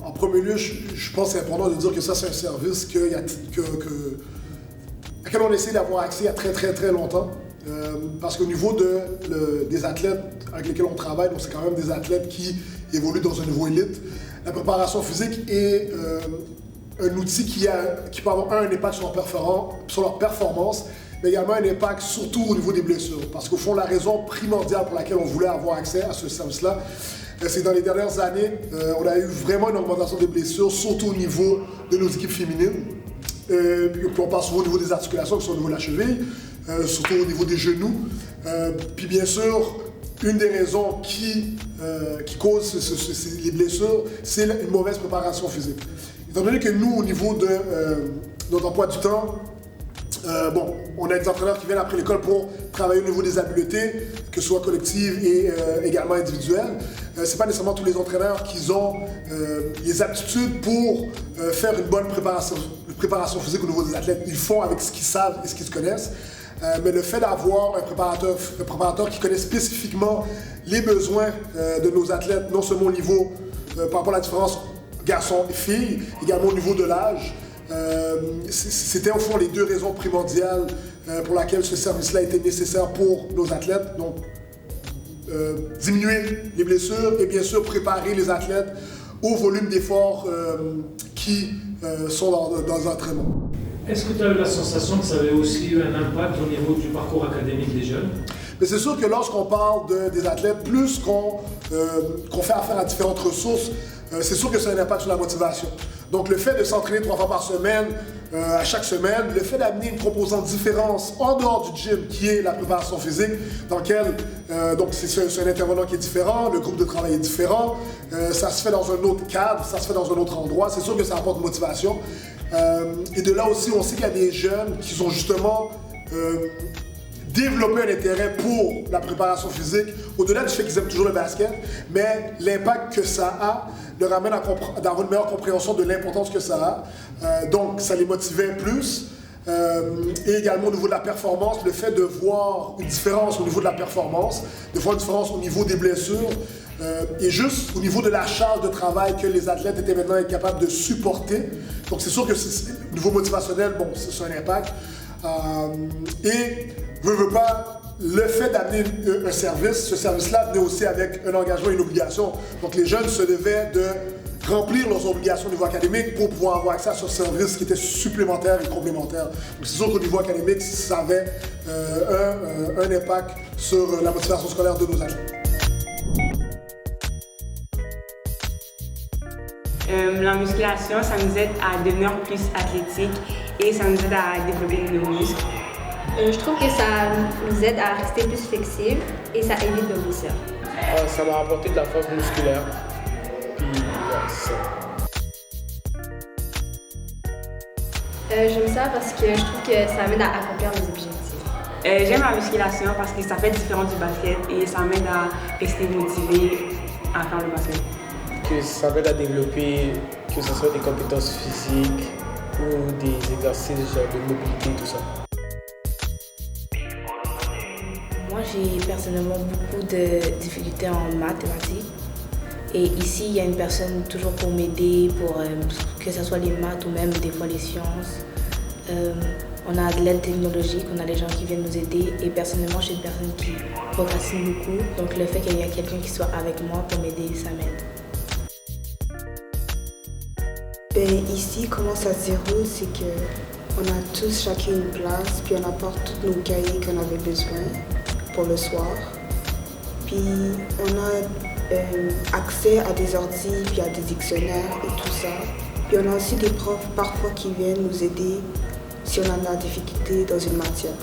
En premier lieu, je pense que c'est important de dire que ça, c'est un service auquel on essaie d'avoir accès il y a très longtemps. Parce qu'au niveau des athlètes avec lesquels on travaille, donc c'est quand même des athlètes qui évoluent dans un niveau élite, la préparation physique est un outil qui peut avoir un impact sur leur performance, mais également un impact surtout au niveau des blessures. Parce qu'au fond, la raison primordiale pour laquelle on voulait avoir accès à ce service-là, c'est que dans les dernières années, on a eu vraiment une augmentation des blessures, surtout au niveau de nos équipes féminines. Puis on parle souvent au niveau des articulations, qui sont au niveau de la cheville, surtout au niveau des genoux. Puis bien sûr, une des raisons qui cause les blessures, c'est une mauvaise préparation physique. Étant donné que nous, au niveau de notre emploi du temps, on a des entraîneurs qui viennent après l'école pour travailler au niveau des habiletés, que ce soit collectives et également individuelles. C'est pas nécessairement tous les entraîneurs qui ont les aptitudes pour faire une bonne préparation physique au niveau des athlètes. Ils font avec ce qu'ils savent et ce qu'ils connaissent. Mais le fait d'avoir un préparateur qui connaît spécifiquement les besoins de nos athlètes, non seulement au niveau par rapport à la différence garçons et filles, également au niveau de l'âge, c'était au fond les deux raisons primordiales pour lesquelles ce service-là était nécessaire pour nos athlètes. Donc, diminuer les blessures et bien sûr préparer les athlètes au volume d'efforts qui sont dans l'entraînement. Est-ce que tu as eu la sensation que ça avait aussi eu un impact au niveau du parcours académique des jeunes? Mais c'est sûr que lorsqu'on parle des athlètes, plus qu'on fait affaire à différentes ressources, c'est sûr que ça a un impact sur la motivation. Donc le fait de s'entraîner 3 fois par semaine, à chaque semaine, le fait d'amener une composante différente en dehors du gym, qui est la préparation physique, dans lequel donc c'est un intervenant qui est différent, le groupe de travail est différent, ça se fait dans un autre cadre, ça se fait dans un autre endroit, c'est sûr que ça apporte motivation. Et de là aussi, on sait qu'il y a des jeunes qui ont justement développé un intérêt pour la préparation physique, au-delà du fait qu'ils aiment toujours le basket, mais l'impact que ça a leur amène à avoir une meilleure compréhension de l'importance que ça a. Donc, ça les motivait plus. Et également au niveau de la performance, le fait de voir une différence au niveau de la performance, de voir une différence au niveau des blessures, et juste au niveau de la charge de travail que les athlètes étaient maintenant capables de supporter. Donc c'est sûr que au niveau motivationnel, bon, c'est un impact. Et veux pas, le fait d'amener un service, ce service-là venait aussi avec un engagement et une obligation. Donc les jeunes se devaient de remplir leurs obligations au niveau académique pour pouvoir avoir accès à ce service qui était supplémentaire et complémentaire. Donc c'est sûr qu'au niveau académique, ça avait un impact sur la motivation scolaire de nos athlètes. La musculation, ça nous aide à devenir plus athlétique et ça nous aide à développer nos muscles. Je trouve que ça nous aide à rester plus flexibles et ça évite de grossir. Ça m'a apporté de la force musculaire. Puis, c'est ça. J'aime ça parce que je trouve que ça m'aide à accomplir mes objectifs. J'aime la musculation parce que ça fait différent du basket et ça m'aide à rester motivé à faire le basket. Que ça m'aide à développer, que ce soit des compétences physiques ou des exercices genre de mobilité, tout ça. Moi, j'ai personnellement beaucoup de difficultés en mathématiques. Et ici, il y a une personne toujours pour m'aider, pour que ce soit les maths ou même des fois les sciences. On a de l'aide technologique, on a des gens qui viennent nous aider. Et personnellement, je suis une personne qui procrastine beaucoup. Donc le fait qu'il y ait quelqu'un qui soit avec moi pour m'aider, ça m'aide. Ici, comment ça se déroule, c'est qu'on a tous chacun une place, puis on apporte tous nos cahiers qu'on avait besoin pour le soir. Puis on a accès à des ordi, puis à des dictionnaires et tout ça. Puis on a aussi des profs parfois qui viennent nous aider si on a de la difficulté dans une matière.